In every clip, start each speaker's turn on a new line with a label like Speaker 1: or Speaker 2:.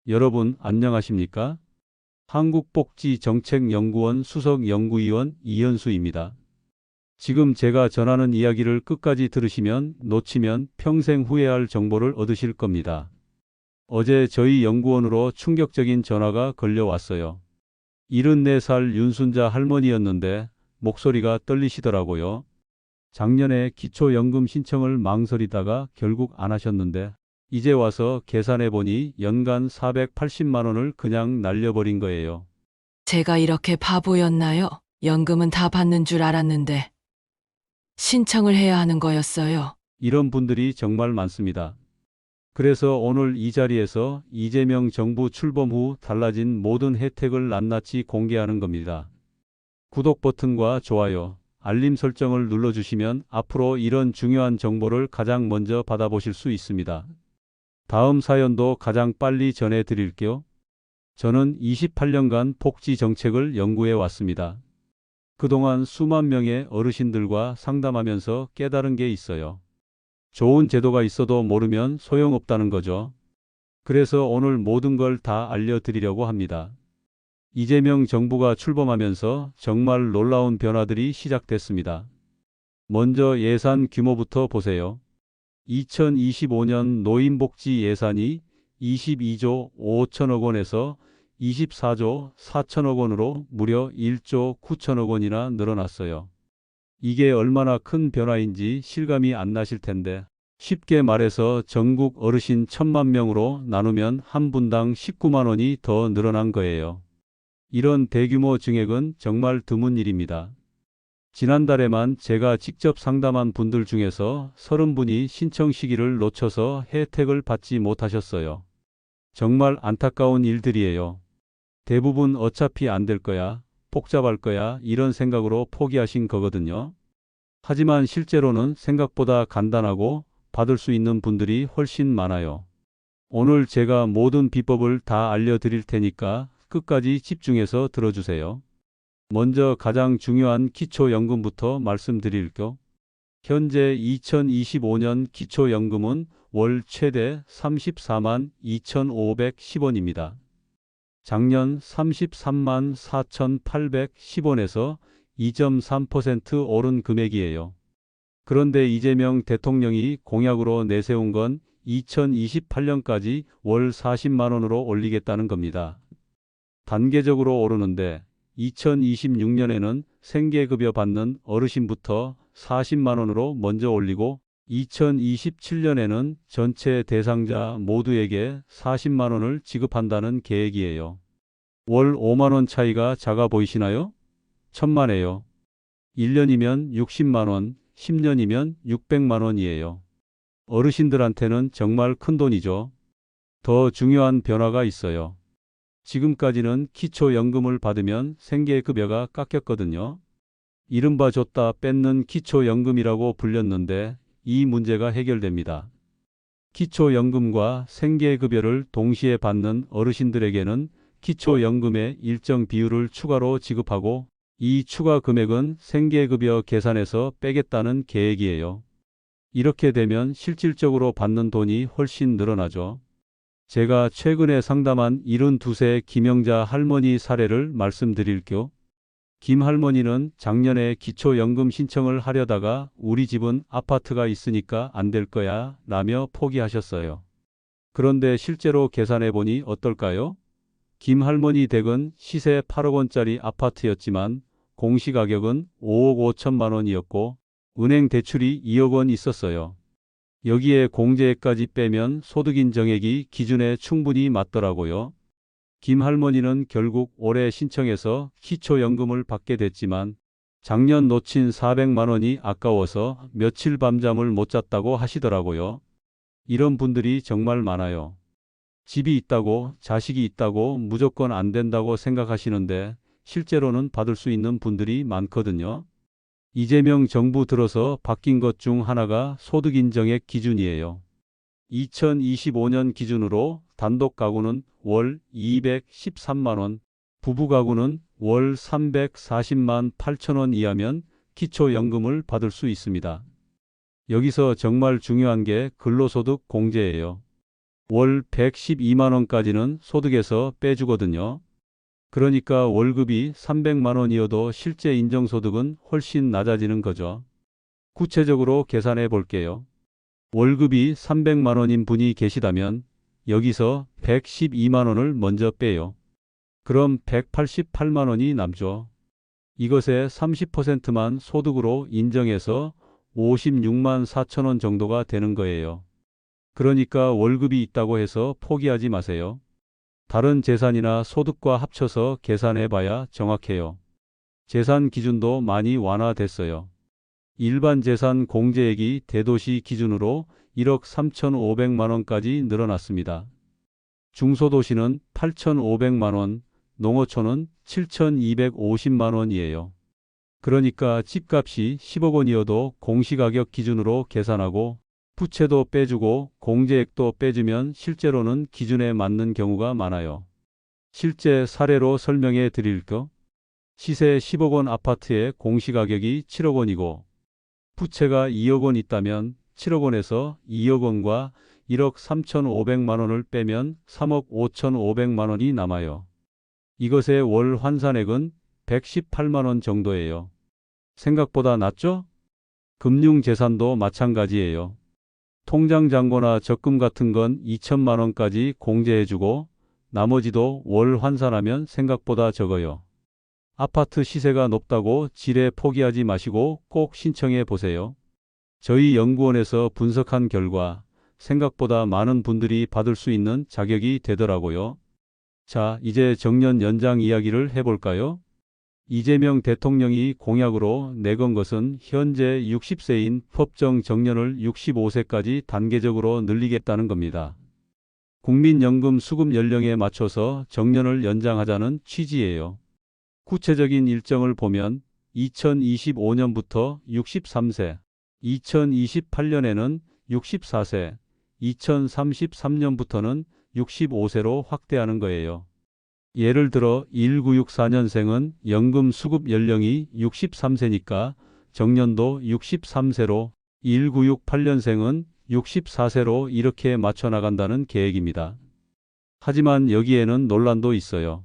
Speaker 1: 여러분 안녕하십니까? 한국복지정책연구원 수석연구위원 이현수입니다. 지금 제가 전하는 이야기를 끝까지 들으시면 놓치면 평생 후회할 정보를 얻으실 겁니다. 어제 저희 연구원으로 충격적인 전화가 걸려왔어요. 74살 윤순자 할머니였는데 목소리가 떨리시더라고요. 작년에 기초연금 신청을 망설이다가 결국 안 하셨는데 이제 와서 계산해 보니 연간 480만 원을 그냥 날려버린 거예요.
Speaker 2: 제가 이렇게 바보였나요? 연금은 다 받는 줄 알았는데 신청을 해야 하는 거였어요.
Speaker 1: 이런 분들이 정말 많습니다. 그래서 오늘 이 자리에서 이재명 정부 출범 후 달라진 모든 혜택을 낱낱이 공개하는 겁니다. 구독 버튼과 좋아요, 알림 설정을 눌러주시면 앞으로 이런 중요한 정보를 가장 먼저 받아보실 수 있습니다. 다음 사연도 가장 빨리 전해드릴게요. 저는 28년간 복지 정책을 연구해 왔습니다. 그동안 수만 명의 어르신들과 상담하면서 깨달은 게 있어요. 좋은 제도가 있어도 모르면 소용없다는 거죠. 그래서 오늘 모든 걸 다 알려드리려고 합니다. 이재명 정부가 출범하면서 정말 놀라운 변화들이 시작됐습니다. 먼저 예산 규모부터 보세요. 2025년 노인복지 예산이 22조 5천억 원에서 24조 4천억 원으로 무려 1조 9천억 원이나 늘어났어요. 이게 얼마나 큰 변화인지 실감이 안 나실 텐데 쉽게 말해서 전국 어르신 1,000만 명으로 나누면 한 분당 19만 원이 더 늘어난 거예요. 이런 대규모 증액은 정말 드문 일입니다. 지난달에만 제가 직접 상담한 분들 중에서 30분이 신청 시기를 놓쳐서 혜택을 받지 못하셨어요. 정말 안타까운 일들이에요. 대부분 어차피 안 될 거야, 복잡할 거야 이런 생각으로 포기하신 거거든요. 하지만 실제로는 생각보다 간단하고 받을 수 있는 분들이 훨씬 많아요. 오늘 제가 모든 비법을 다 알려드릴 테니까 끝까지 집중해서 들어주세요. 먼저 가장 중요한 기초연금부터 말씀드릴게요. 현재 2025년 기초연금은 월 최대 34만 2,510원입니다. 작년 33만 4,810원에서 2.3% 오른 금액이에요. 그런데 이재명 대통령이 공약으로 내세운 건 2028년까지 월 40만 원으로 올리겠다는 겁니다. 단계적으로 오르는데 2026년에는 생계급여 받는 어르신부터 40만 원으로 먼저 올리고 2027년에는 전체 대상자 모두에게 40만 원을 지급한다는 계획이에요. 월 5만 원 차이가 작아 보이시나요? 천만에요. 1년이면 60만 원, 10년이면 600만 원이에요. 어르신들한테는 정말 큰 돈이죠. 더 중요한 변화가 있어요. 지금까지는 기초연금을 받으면 생계급여가 깎였거든요. 이른바 줬다 뺏는 기초연금이라고 불렸는데 이 문제가 해결됩니다. 기초연금과 생계급여를 동시에 받는 어르신들에게는 기초연금의 일정 비율을 추가로 지급하고 이 추가 금액은 생계급여 계산에서 빼겠다는 계획이에요. 이렇게 되면 실질적으로 받는 돈이 훨씬 늘어나죠. 제가 최근에 상담한 72세 김영자 할머니 사례를 말씀드릴게요. 김 할머니는 작년에 기초연금 신청을 하려다가 우리 집은 아파트가 있으니까 안 될 거야 라며 포기하셨어요. 그런데 실제로 계산해 보니 어떨까요? 김 할머니 댁은 시세 8억 원짜리 아파트였지만 공시가격은 5억 5천만 원이었고 은행 대출이 2억 원 있었어요. 여기에 공제액까지 빼면 소득인정액이 기준에 충분히 맞더라고요. 김 할머니는 결국 올해 신청해서 기초연금을 받게 됐지만 작년 놓친 400만 원이 아까워서 며칠 밤잠을 못 잤다고 하시더라고요. 이런 분들이 정말 많아요. 집이 있다고, 자식이 있다고 무조건 안 된다고 생각하시는데 실제로는 받을 수 있는 분들이 많거든요. 이재명 정부 들어서 바뀐 것 중 하나가 소득인정액 기준이에요. 2025년 기준으로 단독 가구는 월 213만 원, 부부 가구는 월 340만 8천 원 이하면 기초연금을 받을 수 있습니다. 여기서 정말 중요한 게 근로소득 공제예요. 월 112만 원까지는 소득에서 빼주거든요. 그러니까 월급이 300만 원이어도 실제 인정소득은 훨씬 낮아지는 거죠. 구체적으로 계산해 볼게요. 월급이 300만 원인 분이 계시다면 여기서 112만 원을 먼저 빼요. 그럼 188만 원이 남죠. 이것의 30%만 소득으로 인정해서 56만 4천 원 정도가 되는 거예요. 그러니까 월급이 있다고 해서 포기하지 마세요. 다른 재산이나 소득과 합쳐서 계산해 봐야 정확해요. 재산 기준도 많이 완화됐어요. 일반 재산 공제액이 대도시 기준으로 1억 3,500만 원까지 늘어났습니다. 중소도시는 8,500만 원, 농어촌은 7,250만 원이에요. 그러니까 집값이 10억 원이어도 공시가격 기준으로 계산하고 부채도 빼주고 공제액도 빼주면 실제로는 기준에 맞는 경우가 많아요. 실제 사례로 설명해 드릴까? 시세 10억 원 아파트의 공시가격이 7억 원이고 부채가 2억 원 있다면 7억 원에서 2억 원과 1억 3,500만 원을 빼면 3억 5,500만 원이 남아요. 이것의 월 환산액은 118만 원 정도예요. 생각보다 낮죠? 금융재산도 마찬가지예요. 통장 잔고나 적금 같은 건 2천만 원까지 공제해주고 나머지도 월 환산하면 생각보다 적어요. 아파트 시세가 높다고 지레 포기하지 마시고 꼭 신청해 보세요. 저희 연구원에서 분석한 결과 생각보다 많은 분들이 받을 수 있는 자격이 되더라고요. 자, 이제 정년 연장 이야기를 해볼까요? 이재명 대통령이 공약으로 내건 것은 현재 60세인 법정 정년을 65세까지 단계적으로 늘리겠다는 겁니다. 국민연금 수급 연령에 맞춰서 정년을 연장하자는 취지예요. 구체적인 일정을 보면 2025년부터 63세, 2028년에는 64세, 2033년부터는 65세로 확대하는 거예요. 예를 들어 1964년생은 연금 수급 연령이 63세니까 정년도 63세로 1968년생은 64세로 이렇게 맞춰 나간다는 계획입니다. 하지만 여기에는 논란도 있어요.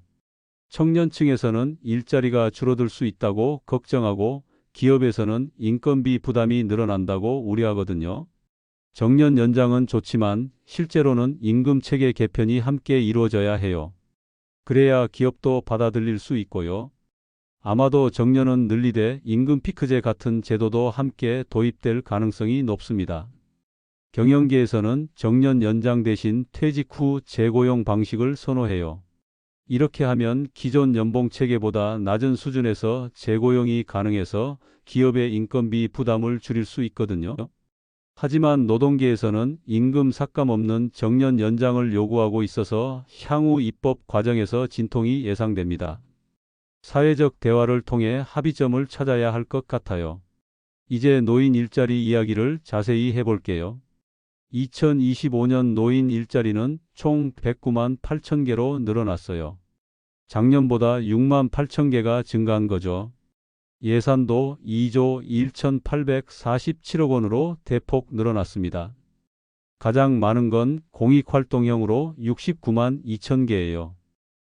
Speaker 1: 청년층에서는 일자리가 줄어들 수 있다고 걱정하고 기업에서는 인건비 부담이 늘어난다고 우려하거든요. 정년 연장은 좋지만 실제로는 임금 체계 개편이 함께 이루어져야 해요. 그래야 기업도 받아들일 수 있고요. 아마도 정년은 늘리되 임금 피크제 같은 제도도 함께 도입될 가능성이 높습니다. 경영계에서는 정년 연장 대신 퇴직 후 재고용 방식을 선호해요. 이렇게 하면 기존 연봉 체계보다 낮은 수준에서 재고용이 가능해서 기업의 인건비 부담을 줄일 수 있거든요. 하지만 노동계에서는 임금 삭감 없는 정년 연장을 요구하고 있어서 향후 입법 과정에서 진통이 예상됩니다. 사회적 대화를 통해 합의점을 찾아야 할 것 같아요. 이제 노인 일자리 이야기를 자세히 해볼게요. 2025년 노인 일자리는 총 109만 8천 개로 늘어났어요. 작년보다 6만 8천 개가 증가한 거죠. 예산도 2조 1,847억 원으로 대폭 늘어났습니다. 가장 많은 건 공익활동형으로 69만 2천 개예요.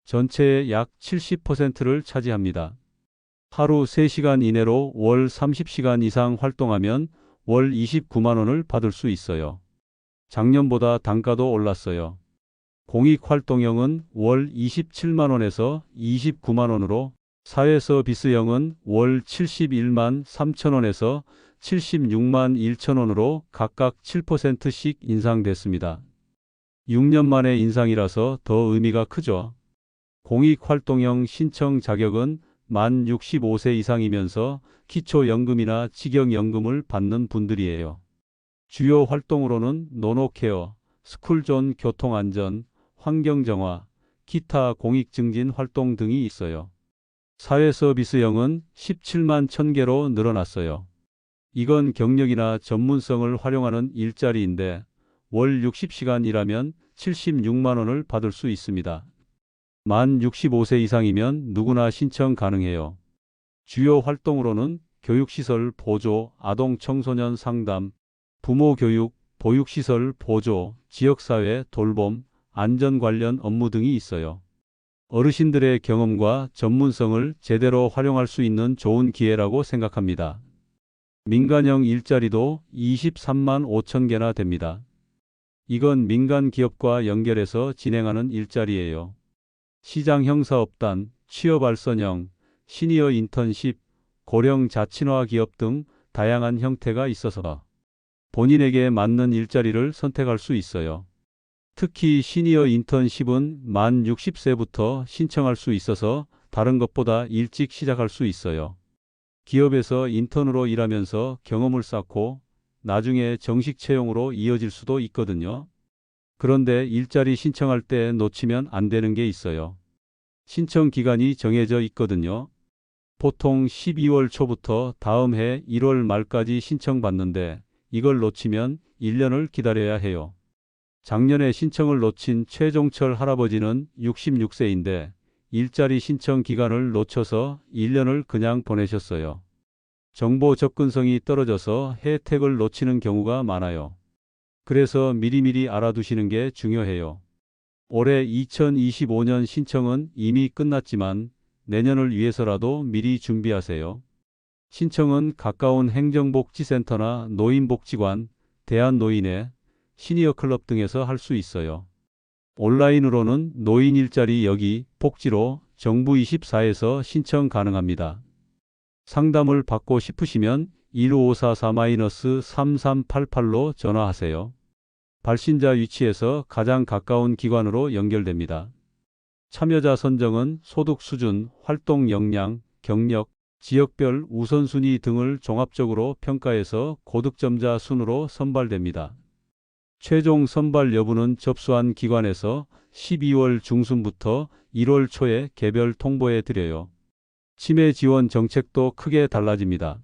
Speaker 1: 전체의 약 70%를 차지합니다. 하루 3시간 이내로 월 30시간 이상 활동하면 월 29만 원을 받을 수 있어요. 작년보다 단가도 올랐어요. 공익활동형은 월 27만 원에서 29만 원으로 사회서비스형은 월 71만 3천 원에서 76만 1천 원으로 각각 7%씩 인상됐습니다. 6년 만의 인상이라서 더 의미가 크죠. 공익활동형 신청 자격은 만 65세 이상이면서 기초연금이나 직영연금을 받는 분들이에요. 주요 활동으로는 노노케어, 스쿨존 교통안전, 환경정화, 기타 공익증진 활동 등이 있어요. 사회서비스형은 17만 1,000개로 늘어났어요. 이건 경력이나 전문성을 활용하는 일자리인데 월 60시간 일하면 76만 원을 받을 수 있습니다. 만 65세 이상이면 누구나 신청 가능해요. 주요 활동으로는 교육시설 보조, 아동 청소년 상담, 부모 교육, 보육시설 보조, 지역사회, 돌봄, 안전 관련 업무 등이 있어요. 어르신들의 경험과 전문성을 제대로 활용할 수 있는 좋은 기회라고 생각합니다. 민간형 일자리도 23만 5천 개나 됩니다. 이건 민간 기업과 연결해서 진행하는 일자리예요. 시장 형사업단, 취업 알선형, 시니어 인턴십, 고령 자친화 기업 등 다양한 형태가 있어서 본인에게 맞는 일자리를 선택할 수 있어요. 특히 시니어 인턴십은 만 60세부터 신청할 수 있어서 다른 것보다 일찍 시작할 수 있어요. 기업에서 인턴으로 일하면서 경험을 쌓고 나중에 정식 채용으로 이어질 수도 있거든요. 그런데 일자리 신청할 때 놓치면 안 되는 게 있어요. 신청 기간이 정해져 있거든요. 보통 12월 초부터 다음 해 1월 말까지 신청받는데 이걸 놓치면 1년을 기다려야 해요. 작년에 신청을 놓친 최종철 할아버지는 66세인데 일자리 신청 기간을 놓쳐서 1년을 그냥 보내셨어요. 정보 접근성이 떨어져서 혜택을 놓치는 경우가 많아요. 그래서 미리미리 알아두시는 게 중요해요. 올해 2025년 신청은 이미 끝났지만 내년을 위해서라도 미리 준비하세요. 신청은 가까운 행정복지센터나 노인복지관, 대한노인회, 시니어클럽 등에서 할 수 있어요. 온라인으로는 노인 일자리 여기 복지로 정부24에서 신청 가능합니다. 상담을 받고 싶으시면 1544-3388로 전화하세요. 발신자 위치에서 가장 가까운 기관으로 연결됩니다. 참여자 선정은 소득 수준, 활동 역량, 경력, 지역별 우선순위 등을 종합적으로 평가해서 고득점자 순으로 선발됩니다. 최종 선발 여부는 접수한 기관에서 12월 중순부터 1월 초에 개별 통보해 드려요. 치매 지원 정책도 크게 달라집니다.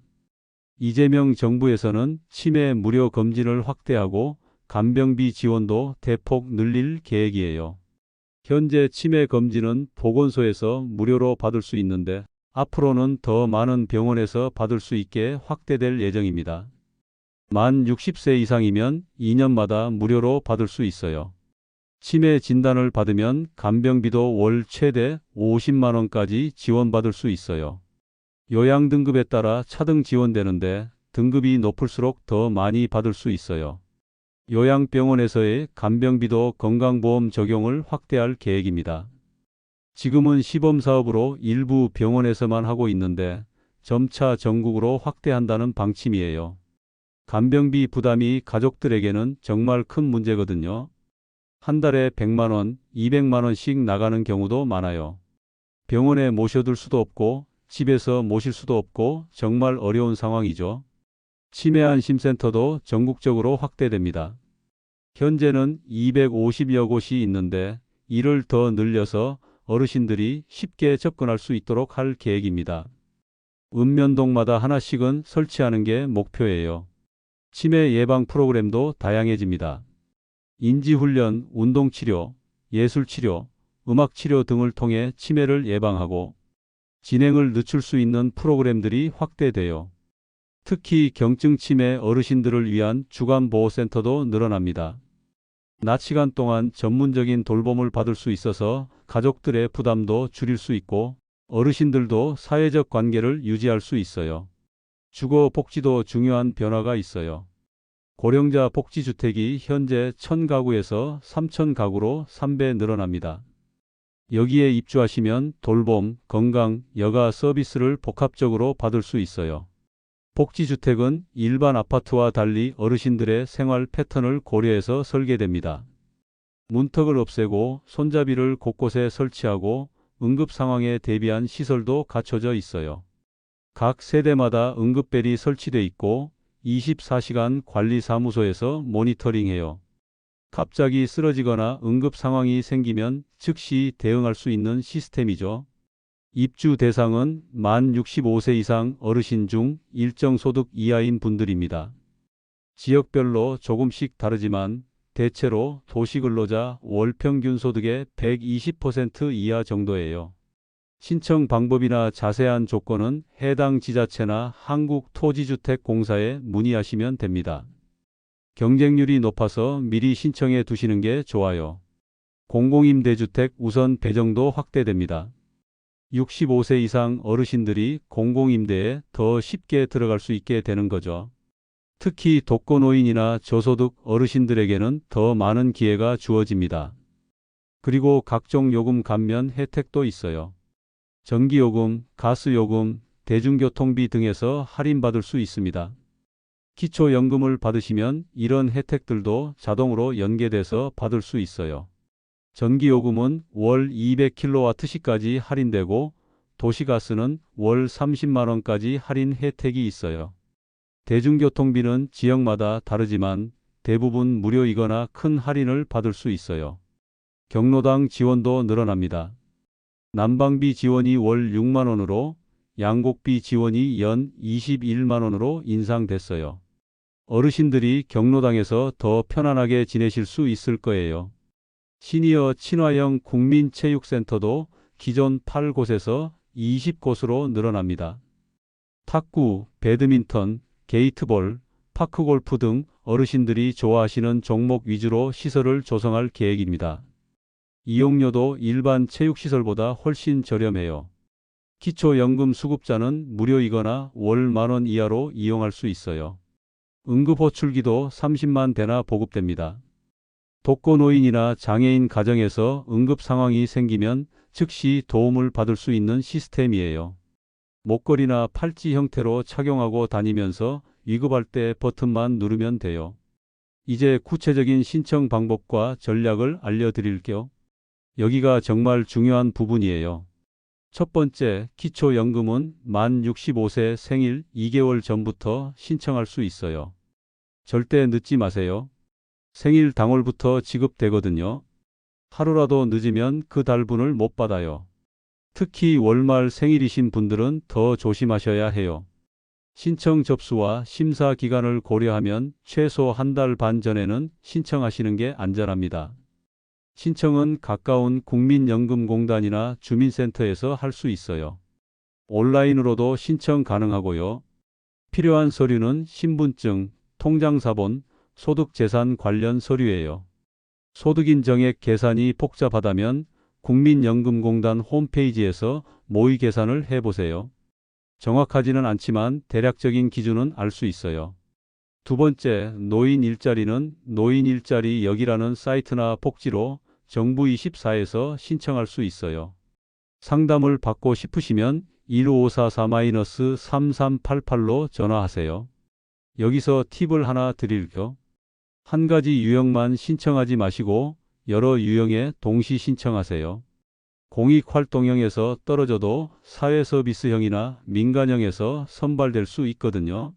Speaker 1: 이재명 정부에서는 치매 무료 검진을 확대하고 간병비 지원도 대폭 늘릴 계획이에요. 현재 치매 검진은 보건소에서 무료로 받을 수 있는데 앞으로는 더 많은 병원에서 받을 수 있게 확대될 예정입니다. 만 60세 이상이면 2년마다 무료로 받을 수 있어요. 치매 진단을 받으면 간병비도 월 최대 50만 원까지 지원받을 수 있어요. 요양 등급에 따라 차등 지원되는데 등급이 높을수록 더 많이 받을 수 있어요. 요양병원에서의 간병비도 건강보험 적용을 확대할 계획입니다. 지금은 시범사업으로 일부 병원에서만 하고 있는데 점차 전국으로 확대한다는 방침이에요. 간병비 부담이 가족들에게는 정말 큰 문제거든요. 한 달에 100만 원, 200만 원씩 나가는 경우도 많아요. 병원에 모셔둘 수도 없고 집에서 모실 수도 없고 정말 어려운 상황이죠. 치매안심센터도 전국적으로 확대됩니다. 현재는 250여 곳이 있는데 이를 더 늘려서 어르신들이 쉽게 접근할 수 있도록 할 계획입니다. 읍면동마다 하나씩은 설치하는 게 목표예요. 치매 예방 프로그램도 다양해집니다. 인지훈련, 운동치료, 예술치료, 음악치료 등을 통해 치매를 예방하고 진행을 늦출 수 있는 프로그램들이 확대돼요. 특히 경증 치매 어르신들을 위한 주간보호센터도 늘어납니다. 낮 시간 동안 전문적인 돌봄을 받을 수 있어서 가족들의 부담도 줄일 수 있고 어르신들도 사회적 관계를 유지할 수 있어요. 주거 복지도 중요한 변화가 있어요. 고령자 복지주택이 현재 1000가구에서 3000가구로 3배 늘어납니다. 여기에 입주하시면 돌봄, 건강, 여가 서비스를 복합적으로 받을 수 있어요. 복지주택은 일반 아파트와 달리 어르신들의 생활 패턴을 고려해서 설계됩니다. 문턱을 없애고 손잡이를 곳곳에 설치하고 응급 상황에 대비한 시설도 갖춰져 있어요. 각 세대마다 응급벨이 설치돼 있고 24시간 관리사무소에서 모니터링해요. 갑자기 쓰러지거나 응급 상황이 생기면 즉시 대응할 수 있는 시스템이죠. 입주 대상은 만 65세 이상 어르신 중 일정 소득 이하인 분들입니다. 지역별로 조금씩 다르지만 대체로 도시근로자 월평균 소득의 120% 이하 정도예요. 신청 방법이나 자세한 조건은 해당 지자체나 한국토지주택공사에 문의하시면 됩니다. 경쟁률이 높아서 미리 신청해 두시는 게 좋아요. 공공임대주택 우선 배정도 확대됩니다. 65세 이상 어르신들이 공공임대에 더 쉽게 들어갈 수 있게 되는 거죠. 특히 독거노인이나 저소득 어르신들에게는 더 많은 기회가 주어집니다. 그리고 각종 요금 감면 혜택도 있어요. 전기요금, 가스요금, 대중교통비 등에서 할인받을 수 있습니다. 기초연금을 받으시면 이런 혜택들도 자동으로 연계돼서 받을 수 있어요. 전기요금은 월 200kWh까지 할인되고 도시가스는 월 30만 원까지 할인 혜택이 있어요. 대중교통비는 지역마다 다르지만 대부분 무료이거나 큰 할인을 받을 수 있어요. 경로당 지원도 늘어납니다. 난방비 지원이 월 6만 원으로 양곡비 지원이 연 21만 원으로 인상됐어요. 어르신들이 경로당에서 더 편안하게 지내실 수 있을 거예요. 시니어 친화형 국민체육센터도 기존 8곳에서 20곳으로 늘어납니다. 탁구, 배드민턴, 게이트볼, 파크골프 등 어르신들이 좋아하시는 종목 위주로 시설을 조성할 계획입니다. 이용료도 일반 체육시설보다 훨씬 저렴해요. 기초연금 수급자는 무료이거나 월 만원 이하로 이용할 수 있어요. 응급호출기도 30만 대나 보급됩니다. 독거노인이나 장애인 가정에서 응급 상황이 생기면 즉시 도움을 받을 수 있는 시스템이에요. 목걸이나 팔찌 형태로 착용하고 다니면서 위급할 때 버튼만 누르면 돼요. 이제 구체적인 신청 방법과 전략을 알려드릴게요. 여기가 정말 중요한 부분이에요. 첫 번째, 기초연금은 만 65세 생일 2개월 전부터 신청할 수 있어요. 절대 늦지 마세요. 생일 당월부터 지급되거든요. 하루라도 늦으면 그 달분을 못 받아요. 특히 월말 생일이신 분들은 더 조심하셔야 해요. 신청 접수와 심사 기간을 고려하면 최소 한 달 반 전에는 신청하시는 게 안전합니다. 신청은 가까운 국민연금공단이나 주민센터에서 할 수 있어요. 온라인으로도 신청 가능하고요. 필요한 서류는 신분증, 통장사본, 소득재산 관련 서류예요. 소득인정액 계산이 복잡하다면 국민연금공단 홈페이지에서 모의 계산을 해보세요. 정확하지는 않지만 대략적인 기준은 알 수 있어요. 두 번째, 노인 일자리는 노인 일자리 여기라는 사이트나 복지로 정부 24에서 신청할 수 있어요. 상담을 받고 싶으시면 1544-3388로 전화하세요. 여기서 팁을 하나 드릴게요. 한 가지 유형만 신청하지 마시고 여러 유형에 동시 신청하세요. 공익활동형에서 떨어져도 사회서비스형이나 민간형에서 선발될 수 있거든요.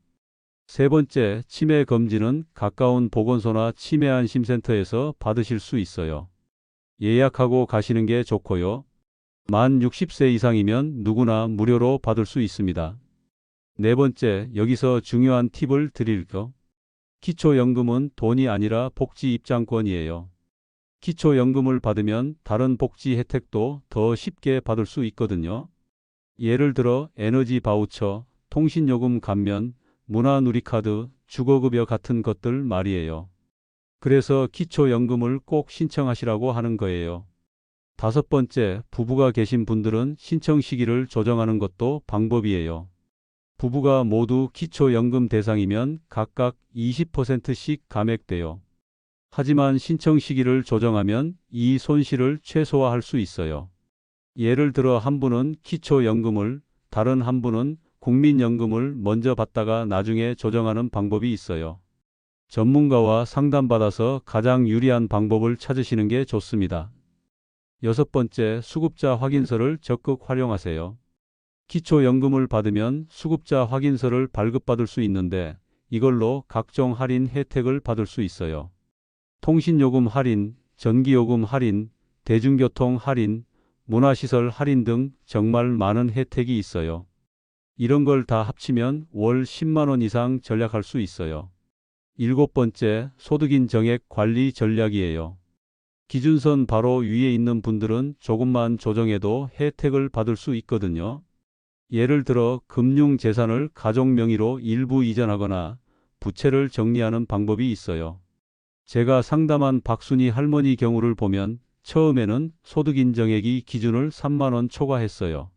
Speaker 1: 세 번째, 치매 검진은 가까운 보건소나 치매안심센터에서 받으실 수 있어요. 예약하고 가시는 게 좋고요. 만 60세 이상이면 누구나 무료로 받을 수 있습니다. 네 번째, 여기서 중요한 팁을 드릴게요. 기초연금은 돈이 아니라 복지 입장권이에요. 기초연금을 받으면 다른 복지 혜택도 더 쉽게 받을 수 있거든요. 예를 들어 에너지 바우처, 통신요금 감면, 문화누리카드, 주거급여 같은 것들 말이에요. 그래서 기초연금을 꼭 신청하시라고 하는 거예요. 다섯 번째, 부부가 계신 분들은 신청 시기를 조정하는 것도 방법이에요. 부부가 모두 기초연금 대상이면 각각 20%씩 감액돼요. 하지만 신청 시기를 조정하면 이 손실을 최소화할 수 있어요. 예를 들어 한 분은 기초연금을, 다른 한 분은 국민연금을 먼저 받다가 나중에 조정하는 방법이 있어요. 전문가와 상담받아서 가장 유리한 방법을 찾으시는 게 좋습니다. 여섯 번째, 수급자 확인서를 적극 활용하세요. 기초연금을 받으면 수급자 확인서를 발급받을 수 있는데 이걸로 각종 할인 혜택을 받을 수 있어요. 통신요금 할인, 전기요금 할인, 대중교통 할인, 문화시설 할인 등 정말 많은 혜택이 있어요. 이런 걸 다 합치면 월 10만 원 이상 절약할 수 있어요. 일곱 번째, 소득인정액 관리 전략이에요. 기준선 바로 위에 있는 분들은 조금만 조정해도 혜택을 받을 수 있거든요. 예를 들어 금융재산을 가족 명의로 일부 이전하거나 부채를 정리하는 방법이 있어요. 제가 상담한 박순희 할머니 경우를 보면 처음에는 소득 인정액이 기준을 3만 원 초과했어요.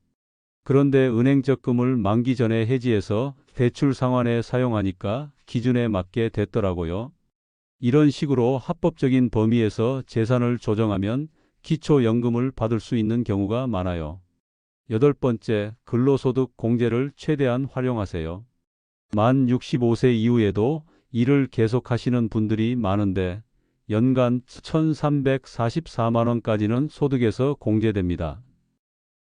Speaker 1: 그런데 은행 적금을 만기 전에 해지해서 대출 상환에 사용하니까 기준에 맞게 됐더라고요. 이런 식으로 합법적인 범위에서 재산을 조정하면 기초연금을 받을 수 있는 경우가 많아요. 8번째, 근로소득 공제를 최대한 활용하세요. 만 65세 이후에도 일을 계속하시는 분들이 많은데 연간 1,344만 원까지는 소득에서 공제됩니다.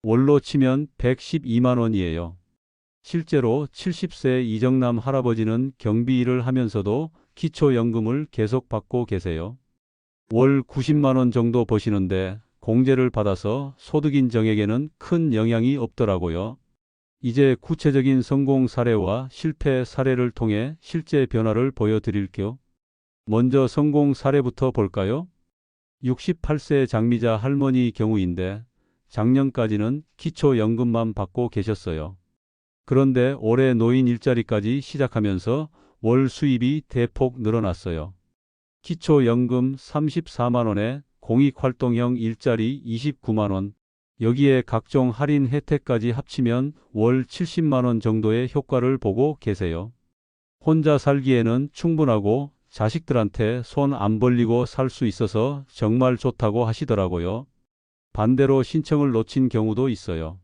Speaker 1: 월로 치면 112만 원이에요. 실제로 70세 이정남 할아버지는 경비 일을 하면서도 기초연금을 계속 받고 계세요. 월 90만 원 정도 버시는데 공제를 받아서 소득인정에게는 큰 영향이 없더라고요. 이제 구체적인 성공 사례와 실패 사례를 통해 실제 변화를 보여드릴게요. 먼저 성공 사례부터 볼까요? 68세 장미자 할머니 경우인데 작년까지는 기초연금만 받고 계셨어요. 그런데 올해 노인 일자리까지 시작하면서 월 수입이 대폭 늘어났어요. 기초연금 34만 원에 공익활동형 일자리 29만 원, 여기에 각종 할인 혜택까지 합치면 월 70만 원 정도의 효과를 보고 계세요. 혼자 살기에는 충분하고 자식들한테 손 안 벌리고 살 수 있어서 정말 좋다고 하시더라고요. 반대로 신청을 놓친 경우도 있어요.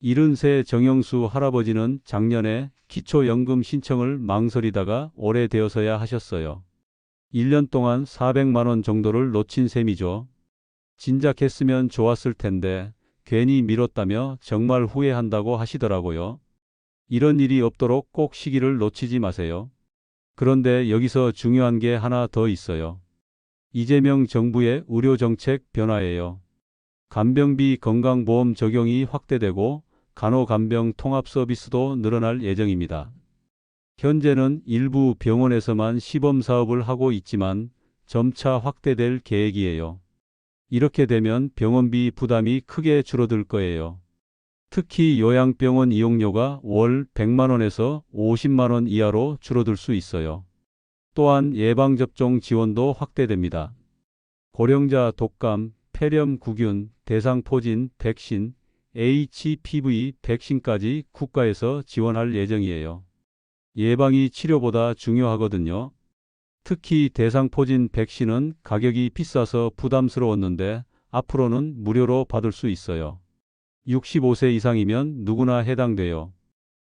Speaker 1: 70세 정영수 할아버지는 작년에 기초연금 신청을 망설이다가 올해 되어서야 하셨어요. 1년 동안 400만 원 정도를 놓친 셈이죠. 진작 했으면 좋았을 텐데 괜히 미뤘다며 정말 후회한다고 하시더라고요. 이런 일이 없도록 꼭 시기를 놓치지 마세요. 그런데 여기서 중요한 게 하나 더 있어요. 이재명 정부의 의료정책 변화예요. 간병비 건강보험 적용이 확대되고 간호간병 통합 서비스도 늘어날 예정입니다. 현재는 일부 병원에서만 시범 사업을 하고 있지만 점차 확대될 계획이에요. 이렇게 되면 병원비 부담이 크게 줄어들 거예요. 특히 요양병원 이용료가 월 100만 원에서 50만 원 이하로 줄어들 수 있어요. 또한 예방접종 지원도 확대됩니다. 고령자 독감, 폐렴구균, 대상포진 백신, HPV 백신까지 국가에서 지원할 예정이에요. 예방이 치료보다 중요하거든요. 특히 대상포진 백신은 가격이 비싸서 부담스러웠는데 앞으로는 무료로 받을 수 있어요. 65세 이상이면 누구나 해당돼요.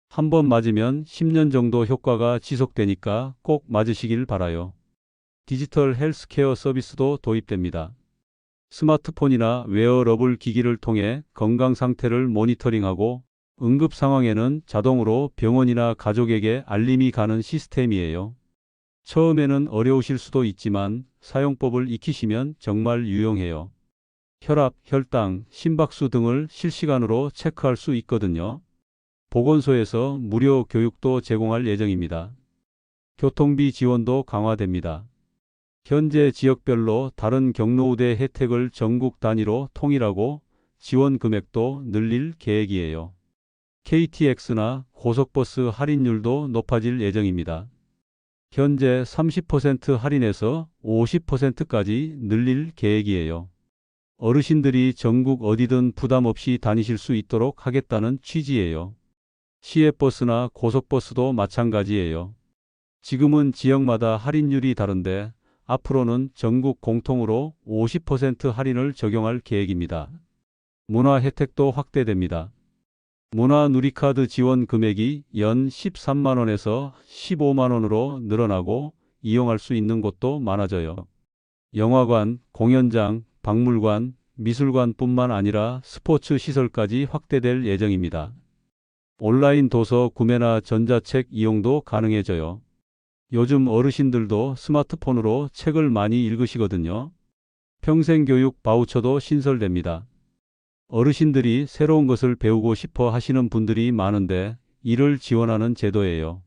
Speaker 1: 한 번 맞으면 10년 정도 효과가 지속되니까 꼭 맞으시길 바라요. 디지털 헬스케어 서비스도 도입됩니다. 스마트폰이나 웨어러블 기기를 통해 건강 상태를 모니터링하고 응급 상황에는 자동으로 병원이나 가족에게 알림이 가는 시스템이에요. 처음에는 어려우실 수도 있지만 사용법을 익히시면 정말 유용해요. 혈압, 혈당, 심박수 등을 실시간으로 체크할 수 있거든요. 보건소에서 무료 교육도 제공할 예정입니다. 교통비 지원도 강화됩니다. 현재 지역별로 다른 경로우대 혜택을 전국 단위로 통일하고 지원 금액도 늘릴 계획이에요. KTX나 고속버스 할인율도 높아질 예정입니다. 현재 30% 할인해서 50%까지 늘릴 계획이에요. 어르신들이 전국 어디든 부담 없이 다니실 수 있도록 하겠다는 취지예요. 시외버스나 고속버스도 마찬가지예요. 지금은 지역마다 할인율이 다른데 앞으로는 전국 공통으로 50% 할인을 적용할 계획입니다. 문화 혜택도 확대됩니다. 문화 누리카드 지원 금액이 연 13만 원에서 15만 원으로 늘어나고 이용할 수 있는 곳도 많아져요. 영화관, 공연장, 박물관, 미술관뿐만 아니라 스포츠 시설까지 확대될 예정입니다. 온라인 도서 구매나 전자책 이용도 가능해져요. 요즘 어르신들도 스마트폰으로 책을 많이 읽으시거든요. 평생교육 바우처도 신설됩니다. 어르신들이 새로운 것을 배우고 싶어 하시는 분들이 많은데 이를 지원하는 제도예요.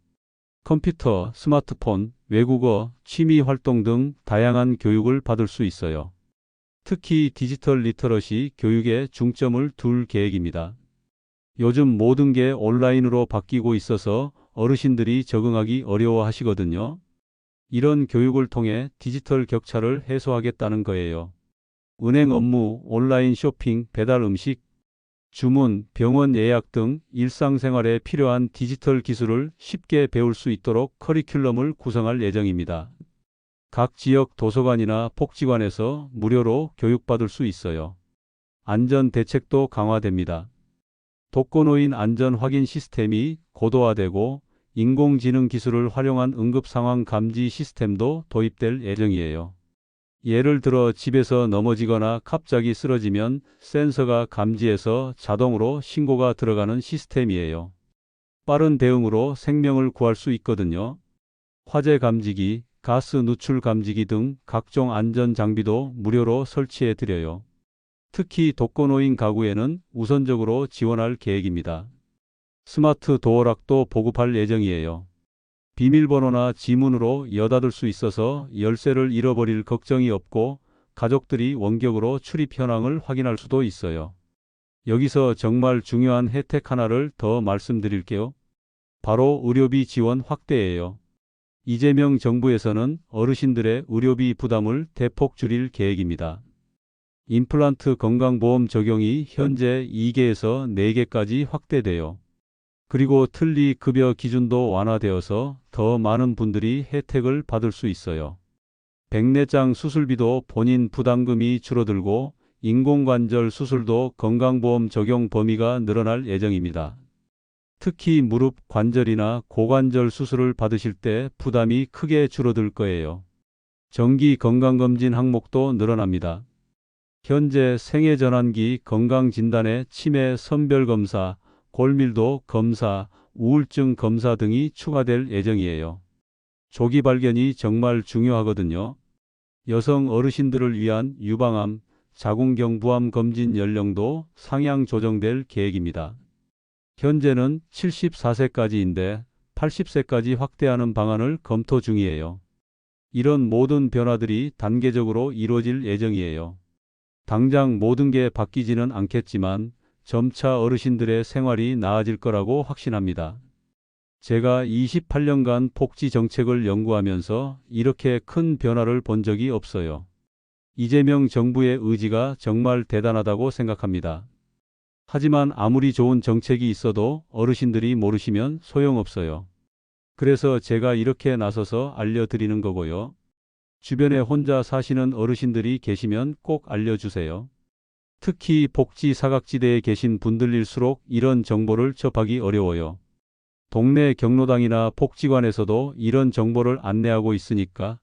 Speaker 1: 컴퓨터, 스마트폰, 외국어, 취미 활동 등 다양한 교육을 받을 수 있어요. 특히 디지털 리터러시 교육에 중점을 둘 계획입니다. 요즘 모든 게 온라인으로 바뀌고 있어서 어르신들이 적응하기 어려워 하시거든요. 이런 교육을 통해 디지털 격차를 해소하겠다는 거예요. 은행 업무, 온라인 쇼핑, 배달 음식, 주문, 병원 예약 등 일상생활에 필요한 디지털 기술을 쉽게 배울 수 있도록 커리큘럼을 구성할 예정입니다. 각 지역 도서관이나 복지관에서 무료로 교육받을 수 있어요. 안전 대책도 강화됩니다. 독거노인 안전 확인 시스템이 고도화되고 인공지능 기술을 활용한 응급 상황 감지 시스템도 도입될 예정이에요. 예를 들어 집에서 넘어지거나 갑자기 쓰러지면 센서가 감지해서 자동으로 신고가 들어가는 시스템이에요. 빠른 대응으로 생명을 구할 수 있거든요. 화재 감지기, 가스 누출 감지기 등 각종 안전 장비도 무료로 설치해 드려요. 특히 독거노인 가구에는 우선적으로 지원할 계획입니다. 스마트 도어락도 보급할 예정이에요. 비밀번호나 지문으로 여닫을 수 있어서 열쇠를 잃어버릴 걱정이 없고 가족들이 원격으로 출입 현황을 확인할 수도 있어요. 여기서 정말 중요한 혜택 하나를 더 말씀드릴게요. 바로 의료비 지원 확대예요. 이재명 정부에서는 어르신들의 의료비 부담을 대폭 줄일 계획입니다. 임플란트 건강보험 적용이 현재 2개에서 4개까지 확대돼요. 그리고 틀니 급여 기준도 완화되어서 더 많은 분들이 혜택을 받을 수 있어요. 백내장 수술비도 본인 부담금이 줄어들고 인공관절 수술도 건강보험 적용 범위가 늘어날 예정입니다. 특히 무릎 관절이나 고관절 수술을 받으실 때 부담이 크게 줄어들 거예요. 정기 건강검진 항목도 늘어납니다. 현재 생애전환기 건강진단에 치매 선별검사, 골밀도 검사, 우울증 검사 등이 추가될 예정이에요. 조기 발견이 정말 중요하거든요. 여성 어르신들을 위한 유방암, 자궁경부암 검진 연령도 상향 조정될 계획입니다. 현재는 74세까지인데 80세까지 확대하는 방안을 검토 중이에요. 이런 모든 변화들이 단계적으로 이루어질 예정이에요. 당장 모든 게 바뀌지는 않겠지만 점차 어르신들의 생활이 나아질 거라고 확신합니다. 제가 28년간 복지 정책을 연구하면서 이렇게 큰 변화를 본 적이 없어요. 이재명 정부의 의지가 정말 대단하다고 생각합니다. 하지만 아무리 좋은 정책이 있어도 어르신들이 모르시면 소용없어요. 그래서 제가 이렇게 나서서 알려드리는 거고요. 주변에 혼자 사시는 어르신들이 계시면 꼭 알려주세요. 특히 복지 사각지대에 계신 분들일수록 이런 정보를 접하기 어려워요. 동네 경로당이나 복지관에서도 이런 정보를 안내하고 있으니까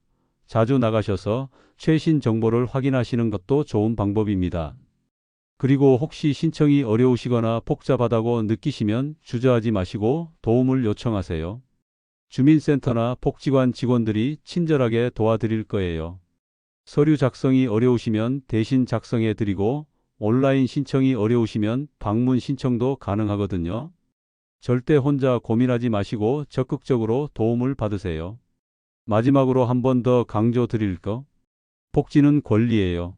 Speaker 1: 자주 나가셔서 최신 정보를 확인하시는 것도 좋은 방법입니다. 그리고 혹시 신청이 어려우시거나 복잡하다고 느끼시면 주저하지 마시고 도움을 요청하세요. 주민센터나 복지관 직원들이 친절하게 도와드릴 거예요. 서류 작성이 어려우시면 대신 작성해 드리고 온라인 신청이 어려우시면 방문 신청도 가능하거든요. 절대 혼자 고민하지 마시고 적극적으로 도움을 받으세요. 마지막으로 한 번 더 강조 드릴 거. 복지는 권리예요.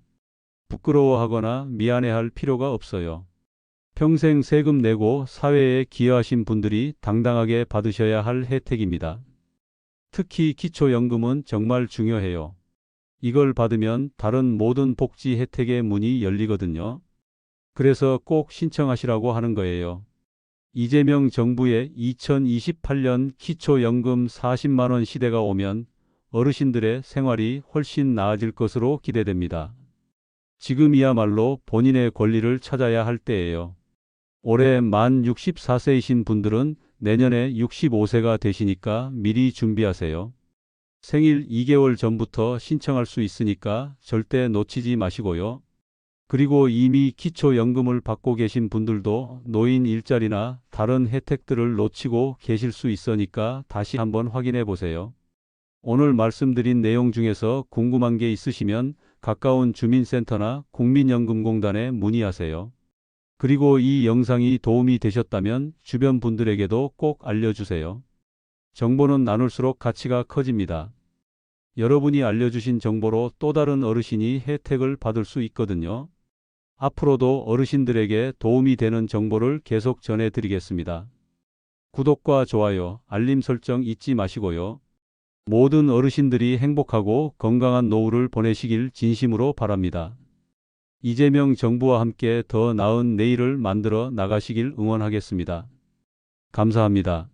Speaker 1: 부끄러워하거나 미안해할 필요가 없어요. 평생 세금 내고 사회에 기여하신 분들이 당당하게 받으셔야 할 혜택입니다. 특히 기초연금은 정말 중요해요. 이걸 받으면 다른 모든 복지 혜택의 문이 열리거든요. 그래서 꼭 신청하시라고 하는 거예요. 이재명 정부의 2028년 기초연금 40만 원 시대가 오면 어르신들의 생활이 훨씬 나아질 것으로 기대됩니다. 지금이야말로 본인의 권리를 찾아야 할 때예요. 올해 만 64세이신 분들은 내년에 65세가 되시니까 미리 준비하세요. 생일 2개월 전부터 신청할 수 있으니까 절대 놓치지 마시고요. 그리고 이미 기초연금을 받고 계신 분들도 노인 일자리나 다른 혜택들을 놓치고 계실 수 있으니까 다시 한번 확인해 보세요. 오늘 말씀드린 내용 중에서 궁금한 게 있으시면 가까운 주민센터나 국민연금공단에 문의하세요. 그리고 이 영상이 도움이 되셨다면 주변 분들에게도 꼭 알려주세요. 정보는 나눌수록 가치가 커집니다. 여러분이 알려주신 정보로 또 다른 어르신이 혜택을 받을 수 있거든요. 앞으로도 어르신들에게 도움이 되는 정보를 계속 전해드리겠습니다. 구독과 좋아요, 알림 설정 잊지 마시고요. 모든 어르신들이 행복하고 건강한 노후를 보내시길 진심으로 바랍니다. 이재명 정부와 함께 더 나은 내일을 만들어 나가시길 응원하겠습니다. 감사합니다.